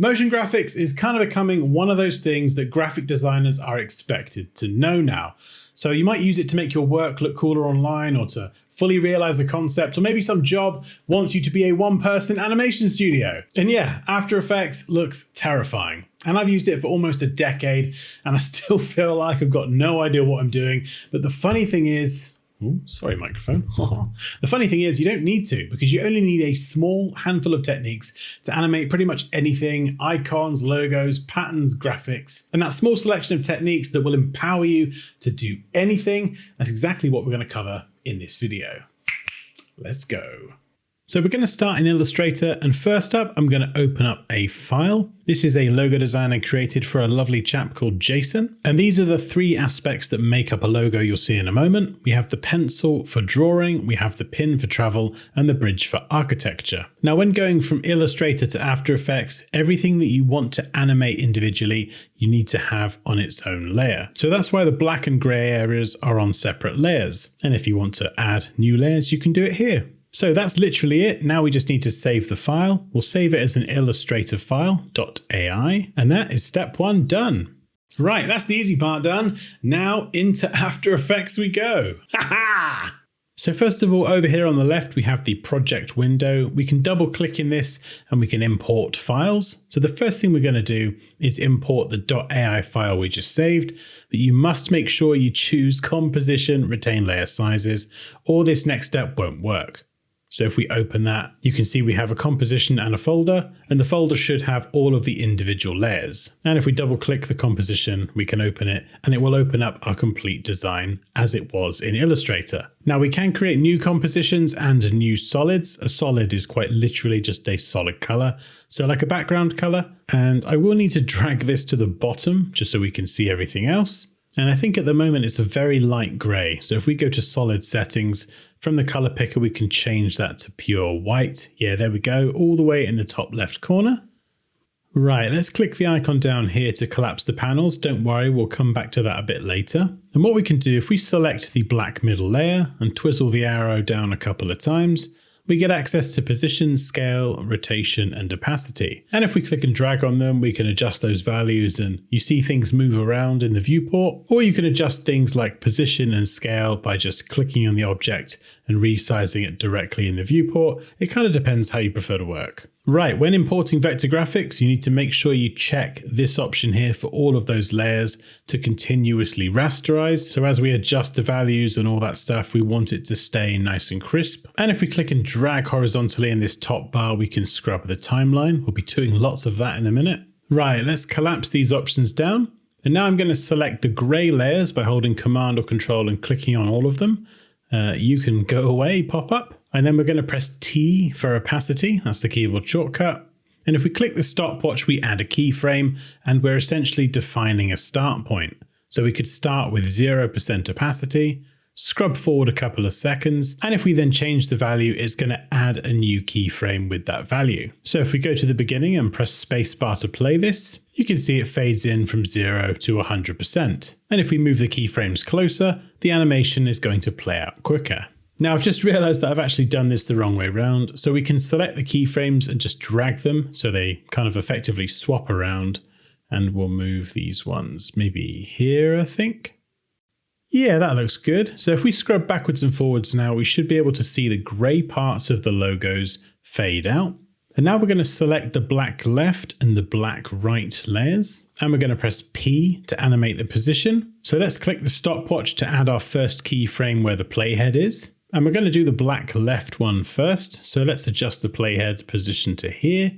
Motion graphics is kind of becoming one of those things that graphic designers are expected to know now. So you might use it to make your work look cooler online, or to fully realize the concept, or maybe some job wants you to be a one-person animation studio. And yeah, After Effects looks terrifying. And I've used it for almost a decade, and I still feel like I've got no idea what I'm doing. But the funny thing is, ooh, sorry, microphone. The funny thing is you don't need to, because you only need a small handful of techniques to animate pretty much anything: icons, logos, patterns, graphics. And that small selection of techniques that will empower you to do anything, that's exactly what we're going to cover in this video. Let's go. So we're going to start in Illustrator, and first up I'm going to open up a file. This is a logo design I created for a lovely chap called Jason. And these are the three aspects that make up a logo you'll see in a moment. We have the pencil for drawing, we have the pin for travel, and the bridge for architecture. Now when going from Illustrator to After Effects, everything that you want to animate individually, you need to have on its own layer. So that's why the black and gray areas are on separate layers. And if you want to add new layers, you can do it here. So that's literally it. Now we just need to save the file. We'll save it as an Illustrator file, .ai, and that is step one done. Right, that's the easy part done. Now into After Effects we go. Ha-ha! So first of all, over here on the left, we have the project window. We can double click in this and we can import files. So the first thing we're going to do is import the .ai file we just saved, but you must make sure you choose composition, retain layer sizes, or this next step won't work. So if we open that, you can see we have a composition and a folder, and the folder should have all of the individual layers. And if we double click the composition, we can open it, and it will open up our complete design as it was in Illustrator. Now we can create new compositions and new solids. A solid is quite literally just a solid color, so like a background color. And I will need to drag this to the bottom just so we can see everything else. And I think at the moment it's a very light gray. So if we go to solid settings, from the color picker, we can change that to pure white. Yeah, there we go, all the way in the top left corner. Right, let's click the icon down here to collapse the panels. Don't worry, we'll come back to that a bit later. And what we can do, if we select the black middle layer and twizzle the arrow down a couple of times, we get access to position, scale, rotation, and opacity. And if we click and drag on them, we can adjust those values and you see things move around in the viewport. Or you can adjust things like position and scale by just clicking on the object and resizing it directly in the viewport. It kind of depends how you prefer to work. Right, when importing vector graphics, you need to make sure you check this option here for all of those layers to continuously rasterize. So as we adjust the values and all that stuff, we want it to stay nice and crisp. And if we click and drag horizontally in this top bar, we can scrub the timeline. We'll be doing lots of that in a minute. Right, let's collapse these options down. And now I'm going to select the gray layers by holding Command or Control and clicking on all of them. You can go away, pop up. And then we're going to press T for opacity. That's the keyboard shortcut. And if we click the stopwatch, we add a keyframe, and we're essentially defining a start point. So we could start with 0% opacity, scrub forward a couple of seconds, and if we then change the value, it's going to add a new keyframe with that value. So if we go to the beginning and press spacebar to play this, you can see it fades in from 0 to 100%. And if we move the keyframes closer, the animation is going to play out quicker. Now I've just realized that I've actually done this the wrong way around. So we can select the keyframes and just drag them so they kind of effectively swap around, and we'll move these ones maybe here, I think. Yeah, that looks good. So if we scrub backwards and forwards now, we should be able to see the gray parts of the logos fade out. And now we're going to select the black left and the black right layers. And we're going to press P to animate the position. So let's click the stopwatch to add our first keyframe where the playhead is. And we're going to do the black left one first. So let's adjust the playhead position to here.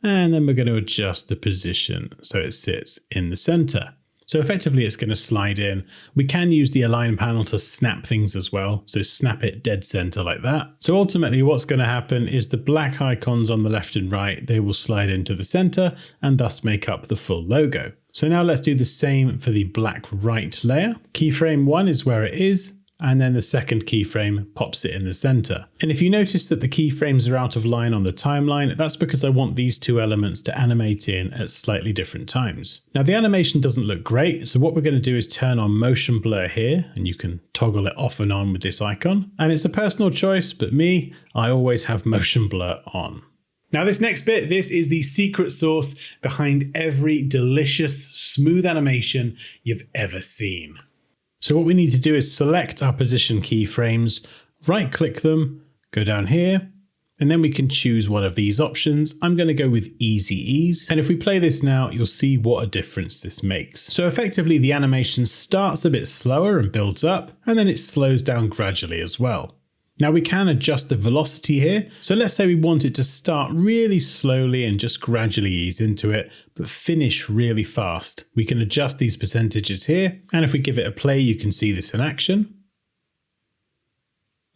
And then we're going to adjust the position so it sits in the center. So effectively it's going to slide in. We can use the align panel to snap things as well. So snap it dead center like that. So ultimately what's going to happen is the black icons on the left and right, they will slide into the center and thus make up the full logo. So now let's do the same for the black right layer. Keyframe 1 is where it is. And then the second keyframe pops it in the center. And if you notice that the keyframes are out of line on the timeline, that's because I want these two elements to animate in at slightly different times. Now the animation doesn't look great, so what we're going to do is turn on motion blur here, and you can toggle it off and on with this icon. And it's a personal choice, but I always have motion blur on. Now this next bit, this is the secret sauce behind every delicious, smooth animation you've ever seen. So what we need to do is select our position keyframes, right click them, go down here, and then we can choose one of these options. I'm going to go with Easy Ease. And if we play this now, you'll see what a difference this makes. So effectively the animation starts a bit slower and builds up, and then it slows down gradually as well. Now we can adjust the velocity here. So let's say we want it to start really slowly and just gradually ease into it, but finish really fast. We can adjust these percentages here. And if we give it a play, you can see this in action.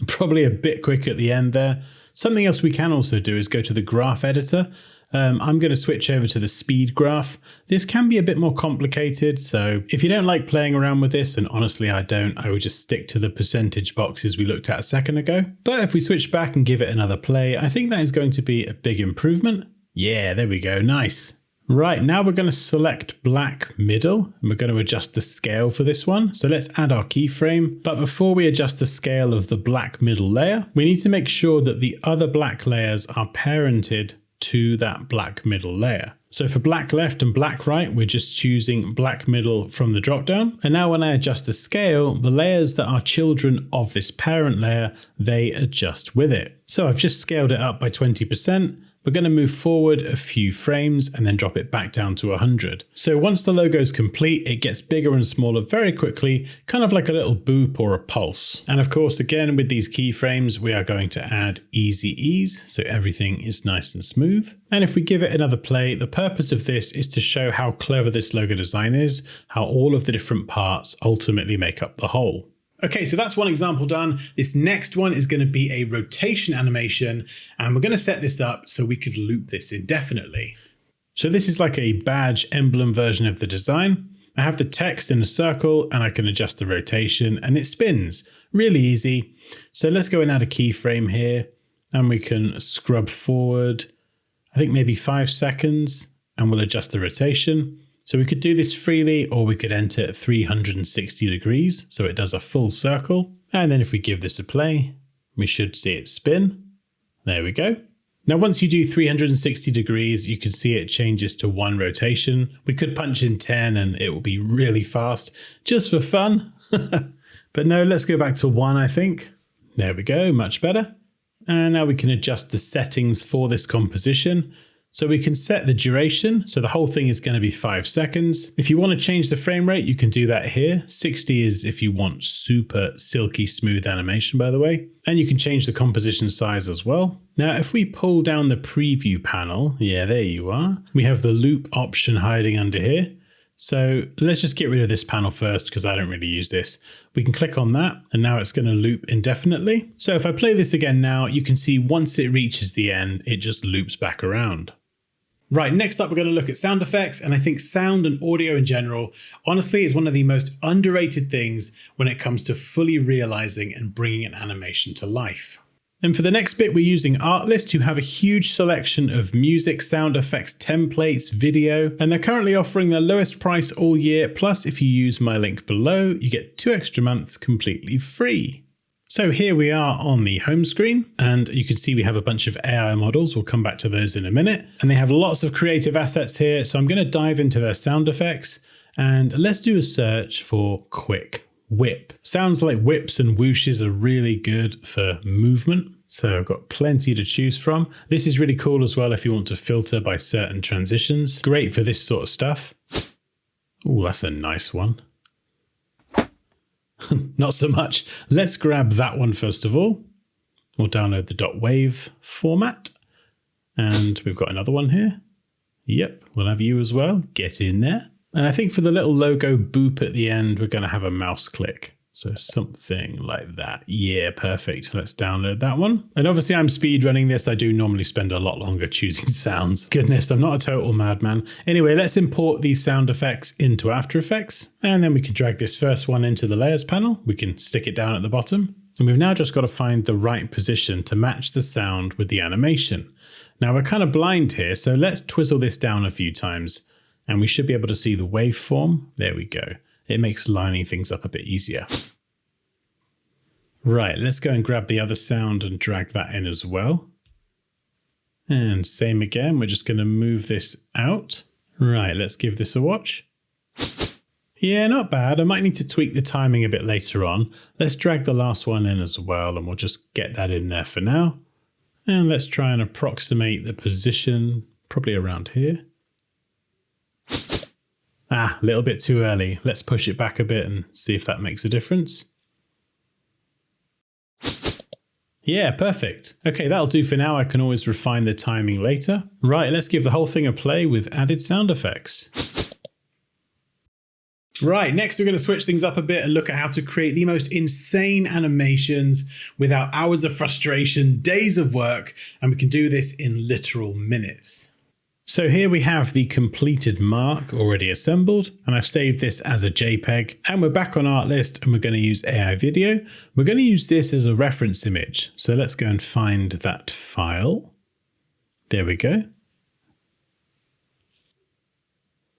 Probably a bit quick at the end there. Something else we can also do is go to the graph editor. I'm going to switch over to the speed graph. This can be a bit more complicated, so if you don't like playing around with this, and honestly I don't, I would just stick to the percentage boxes we looked at a second ago. But if we switch back and give it another play, I think that is going to be a big improvement. Yeah, there we go, nice. Right, now we're going to select black middle, and we're going to adjust the scale for this one. So let's add our keyframe. But before we adjust the scale of the black middle layer, we need to make sure that the other black layers are parented to that black middle layer. So for black left and black right, we're just choosing black middle from the dropdown. And now when I adjust the scale, the layers that are children of this parent layer, they adjust with it. So I've just scaled it up by 20%. We're going to move forward a few frames and then drop it back down to 100. So once the logo is complete, it gets bigger and smaller very quickly, kind of like a little boop or a pulse. And of course, again, with these keyframes, we are going to add Easy Ease, so everything is nice and smooth. And if we give it another play, the purpose of this is to show how clever this logo design is, how all of the different parts ultimately make up the whole. Okay, so that's one example done. This next one is going to be a rotation animation, and we're going to set this up so we could loop this indefinitely. So this is like a badge emblem version of the design. I have the text in a circle and I can adjust the rotation and it spins. Really easy. So let's go and add a keyframe here and we can scrub forward, I think maybe 5 seconds, and we'll adjust the rotation. So we could do this freely, or we could enter 360 degrees, so it does a full circle. And then if we give this a play, we should see it spin. There we go. Now, once you do 360 degrees, you can see it changes to 1 rotation. We could punch in 10 and it will be really fast, just for fun. But no, let's go back to 1, I think. There we go, much better. And now we can adjust the settings for this composition. So we can set the duration, so the whole thing is going to be 5 seconds. If you want to change the frame rate, you can do that here. 60 is if you want super silky smooth animation, by the way. And you can change the composition size as well. Now, if we pull down the preview panel, yeah, there you are. We have the loop option hiding under here. So let's just get rid of this panel first because I don't really use this. We can click on that and now it's going to loop indefinitely. So if I play this again now, you can see once it reaches the end, it just loops back around. Right, next up we're going to look at sound effects, and I think sound and audio in general, honestly, is one of the most underrated things when it comes to fully realizing and bringing an animation to life. And for the next bit, we're using Artlist, who have a huge selection of music, sound effects, templates, video, and they're currently offering their lowest price all year. Plus, if you use my link below, you get 2 extra months completely free. So here we are on the home screen, and you can see we have a bunch of AI models. We'll come back to those in a minute. And they have lots of creative assets here. So I'm going to dive into their sound effects, and let's do a search for quick whip. Sounds like whips and whooshes are really good for movement. So I've got plenty to choose from. This is really cool as well if you want to filter by certain transitions. Great for this sort of stuff. Oh, that's a nice one. Not so much. Let's grab that one first of all. We'll download the .wave format. And we've got another one here. Yep, we'll have you as well. Get in there. And I think for the little logo boop at the end, we're going to have a mouse click. So something like that. Yeah, perfect. Let's download that one. And obviously I'm speed running this. I do normally spend a lot longer choosing sounds. Goodness, I'm not a total madman. Anyway, let's import these sound effects into After Effects. And then we can drag this first one into the layers panel. We can stick it down at the bottom. And we've now just got to find the right position to match the sound with the animation. Now we're kind of blind here, so let's twizzle this down a few times. And we should be able to see the waveform. There we go. It makes lining things up a bit easier. Right, let's go and grab the other sound and drag that in as well. And same again, we're just going to move this out. Right, let's give this a watch. Yeah, not bad. I might need to tweak the timing a bit later on. Let's drag the last one in as well, and we'll just get that in there for now. And let's try and approximate the position, probably around here. Ah, a little bit too early. Let's push it back a bit and see if that makes a difference. Yeah, perfect. Okay, that'll do for now. I can always refine the timing later. Right, let's give the whole thing a play with added sound effects. Right, next we're going to switch things up a bit and look at how to create the most insane animations without hours of frustration, days of work, and we can do this in literal minutes. So here we have the completed mark already assembled, and I've saved this as a JPEG, and we're back on Artlist and we're going to use AI Video. We're going to use this as a reference image. So let's go and find that file. There we go.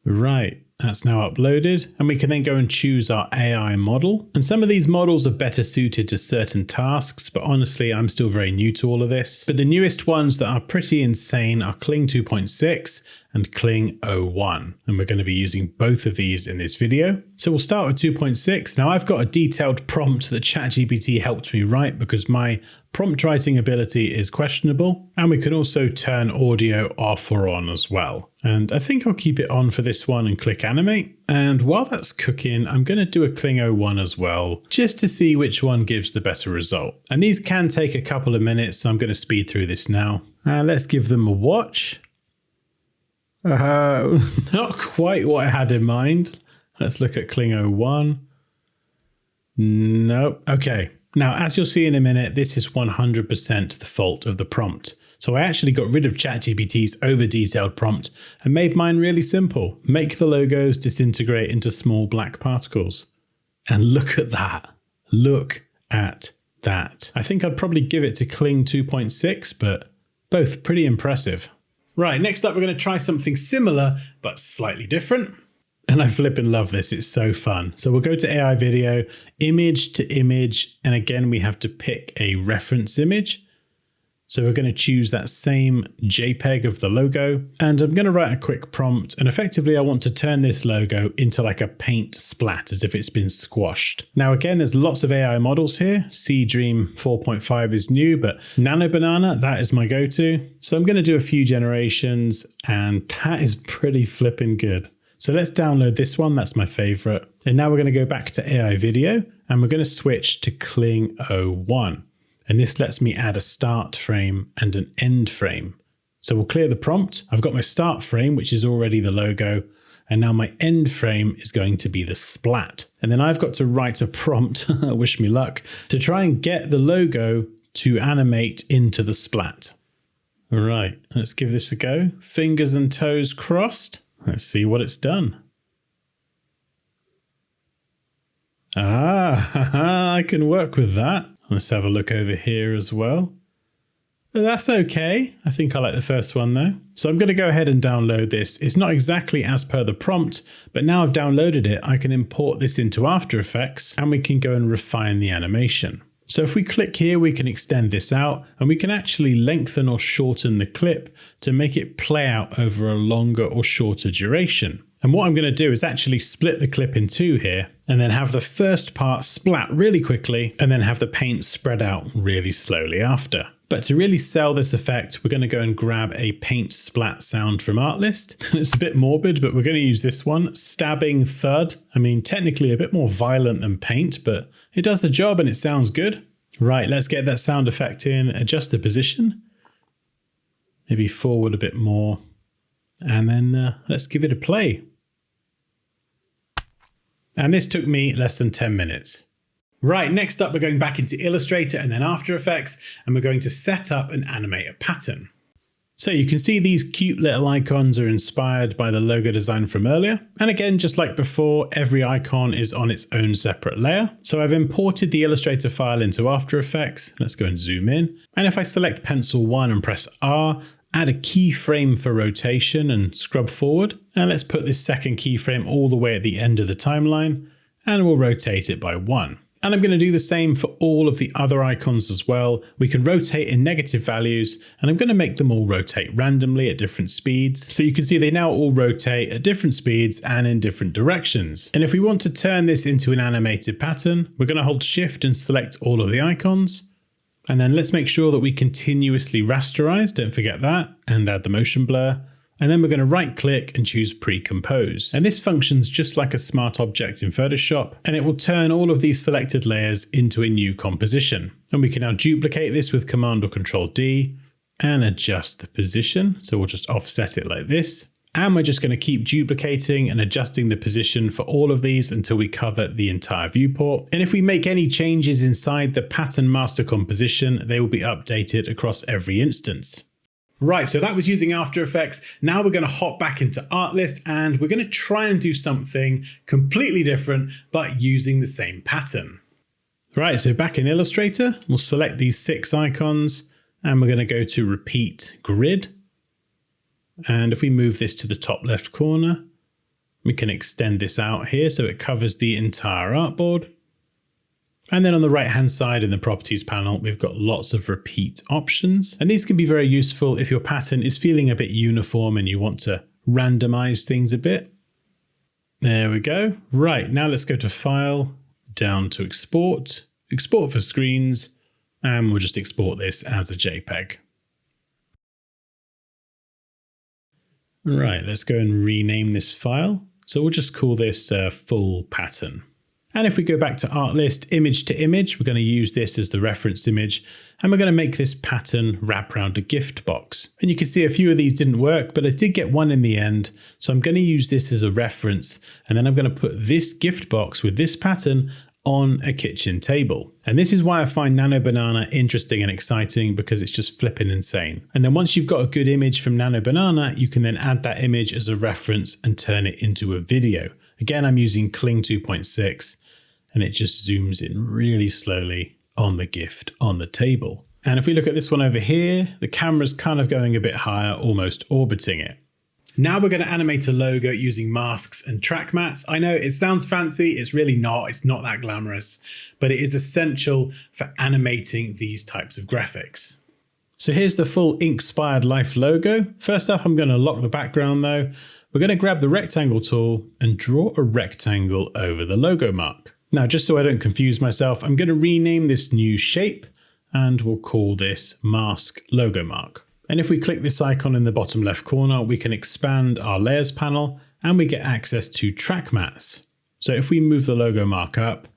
Right. That's now uploaded, and we can then go and choose our AI model. And some of these models are better suited to certain tasks, but honestly, I'm still very new to all of this. But the newest ones that are pretty insane are Kling 2.6 and Kling 01. And we're going to be using both of these in this video. So we'll start with 2.6. Now I've got a detailed prompt that ChatGPT helped me write because my prompt writing ability is questionable. And we can also turn audio off or on as well. And I think I'll keep it on for this one and click Animate. And while that's cooking, I'm going to do a Kling 01 as well, just to see which one gives the better result. And these can take a couple of minutes, so I'm going to speed through this now. Let's give them a watch. Not quite what I had in mind. Let's look at Kling 01. Nope. Okay. Now, as you'll see in a minute, this is 100% the fault of the prompt. So I actually got rid of ChatGPT's over-detailed prompt and made mine really simple. Make the logos disintegrate into small black particles. And look at that. Look at that. I think I'd probably give it to Kling 2.6, but both pretty impressive. Right, next up we're going to try something similar, but slightly different. And I flippin' love this, it's so fun. So we'll go to AI Video, image to image, and again we have to pick a reference image. So we're going to choose that same JPEG of the logo, and I'm going to write a quick prompt, and effectively I want to turn this logo into like a paint splat as if it's been squashed. Now again, there's lots of AI models here. Seedream 4.5 is new, but Nano Banana, that is my go-to. So I'm going to do a few generations, and that is pretty flipping good. So let's download this one, that's my favorite. And now we're going to go back to AI Video, and we're going to switch to Kling 01. And this lets me add a start frame and an end frame. So we'll clear the prompt. I've got my start frame, which is already the logo. And now my end frame is going to be the splat. And then I've got to write a prompt, wish me luck, to try and get the logo to animate into the splat. All right, let's give this a go. Fingers and toes crossed. Let's see what it's done. Ah, I can work with that. Let's have a look over here as well. That's okay. I think I like the first one though. So I'm going to go ahead and download this. It's not exactly as per the prompt, but now I've downloaded it, I can import this into After Effects and we can go and refine the animation. So if we click here, we can extend this out and we can actually lengthen or shorten the clip to make it play out over a longer or shorter duration. And what I'm going to do is actually split the clip in two here and then have the first part splat really quickly and then have the paint spread out really slowly after. But to really sell this effect, we're going to go and grab a paint splat sound from Artlist. It's a bit morbid, but we're going to use this one, Stabbing Thud. I mean, technically a bit more violent than paint, but it does the job and it sounds good. Right, let's get that sound effect in, adjust the position, maybe forward a bit more, and then let's give it a play. And this took me less than 10 minutes. Right, next up we're going back into Illustrator and then After Effects, and we're going to set up and animate a pattern. So you can see these cute little icons are inspired by the logo design from earlier. And again, just like before, every icon is on its own separate layer. So I've imported the Illustrator file into After Effects. Let's go and zoom in. And if I select Pencil 1 and press R, add a keyframe for rotation and scrub forward. And let's put this second keyframe all the way at the end of the timeline and we'll rotate it by 1. And I'm going to do the same for all of the other icons as well. We can rotate in negative values, and I'm going to make them all rotate randomly at different speeds. So you can see they now all rotate at different speeds and in different directions. And if we want to turn this into an animated pattern, we're going to hold Shift and select all of the icons. And then let's make sure that we continuously rasterize, don't forget that, and add the motion blur. And then we're going to right click and choose pre-compose. And this functions just like a smart object in Photoshop, and it will turn all of these selected layers into a new composition. And we can now duplicate this with Command or Control D and adjust the position. So we'll just offset it like this. And we're just going to keep duplicating and adjusting the position for all of these until we cover the entire viewport. And if we make any changes inside the pattern master composition, they will be updated across every instance. Right, so that was using After Effects. Now we're going to hop back into Artlist and we're going to try and do something completely different, but using the same pattern. Right, so back in Illustrator, we'll select these 6 icons and we're going to go to Repeat Grid. And if we move this to the top left corner, we can extend this out here so it covers the entire artboard. And then on the right hand side in the properties panel, we've got lots of repeat options. And these can be very useful if your pattern is feeling a bit uniform and you want to randomize things a bit. There we go. Right, now let's go to File, down to Export, Export for Screens, and we'll just export this as a JPEG. Right, let's go and rename this file. So we'll just call this full pattern. And if we go back to Artlist, image to image, we're going to use this as the reference image, and we're going to make this pattern wrap around a gift box. And you can see a few of these didn't work, but I did get one in the end. So I'm going to use this as a reference, and then I'm going to put this gift box with this pattern on a kitchen table. And this is why I find Nano Banana interesting and exciting, because it's just flipping insane. And then once you've got a good image from Nano Banana, you can then add that image as a reference and turn it into a video. Again, I'm using Kling 2.6. And it just zooms in really slowly on the gift on the table. And if we look at this one over here, the camera's kind of going a bit higher, almost orbiting it. Now we're going to animate a logo using masks and track mats. I know it sounds fancy, it's really not, it's not that glamorous, but it is essential for animating these types of graphics. So here's the full Inspired Life logo. First up, I'm going to lock the background though. We're going to grab the rectangle tool and draw a rectangle over the logo mark. Now, just so I don't confuse myself, I'm going to rename this new shape and we'll call this Mask Logo Mark. And if we click this icon in the bottom left corner, we can expand our layers panel and we get access to track mats. So if we move the logo mark up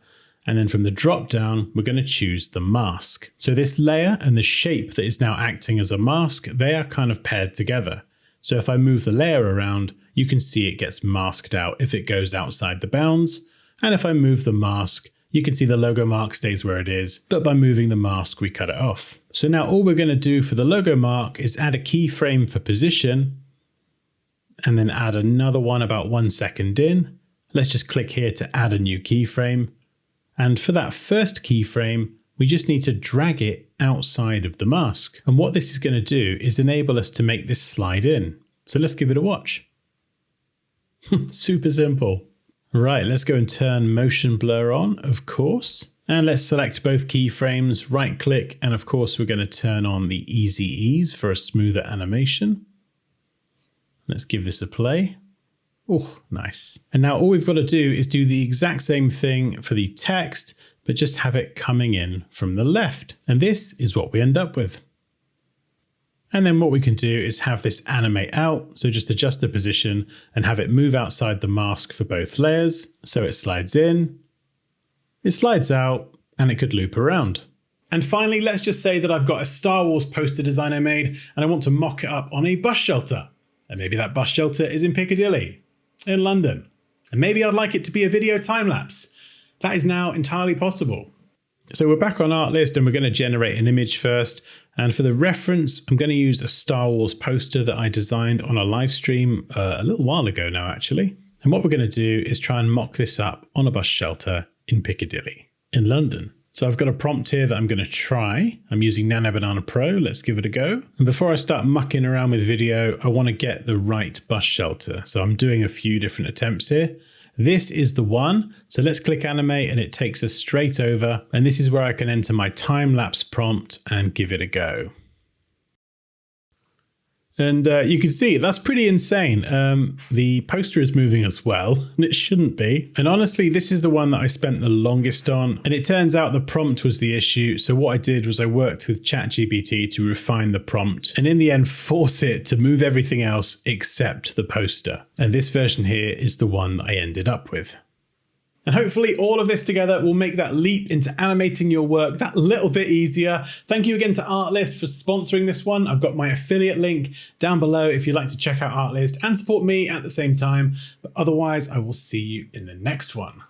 and then from the drop down, we're going to choose the mask. So this layer and the shape that is now acting as a mask, they are kind of paired together. So if I move the layer around, you can see it gets masked out if it goes outside the bounds. And if I move the mask, you can see the logo mark stays where it is, but by moving the mask, we cut it off. So now all we're going to do for the logo mark is add a keyframe for position, and then add another one about 1 second in. Let's just click here to add a new keyframe. And for that first keyframe, we just need to drag it outside of the mask. And what this is going to do is enable us to make this slide in. So let's give it a watch. Super simple. Right, let's go and turn motion blur on, of course. And let's select both keyframes, right click, and of course we're going to turn on the easy ease for a smoother animation. Let's give this a play. Oh, nice. And now all we've got to do is do the exact same thing for the text, but just have it coming in from the left. And this is what we end up with. And then what we can do is have this animate out. So just adjust the position and have it move outside the mask for both layers. So it slides in, it slides out, and it could loop around. And finally, let's just say that I've got a Star Wars poster design I made and I want to mock it up on a bus shelter. And maybe that bus shelter is in Piccadilly, in London. And maybe I'd like it to be a video time lapse. That is now entirely possible. So we're back on Artlist and we're going to generate an image first. And for the reference, I'm going to use a Star Wars poster that I designed on a live stream a little while ago now, actually. And what we're going to do is try and mock this up on a bus shelter in Piccadilly, in London. So I've got a prompt here that I'm going to try. I'm using Nano Banana Pro. Let's give it a go. And before I start mucking around with video, I want to get the right bus shelter. So I'm doing a few different attempts here. This is the one. So let's click animate and it takes us straight over. And this is where I can enter my time-lapse prompt and give it a go. And you can see that's pretty insane. The poster is moving as well, and it shouldn't be. And honestly, this is the one that I spent the longest on. And it turns out the prompt was the issue. So what I did was I worked with ChatGPT to refine the prompt and in the end force it to move everything else except the poster. And this version here is the one that I ended up with. And hopefully all of this together will make that leap into animating your work that little bit easier. Thank you again to Artlist for sponsoring this one. I've got my affiliate link down below if you'd like to check out Artlist and support me at the same time. But otherwise, I will see you in the next one.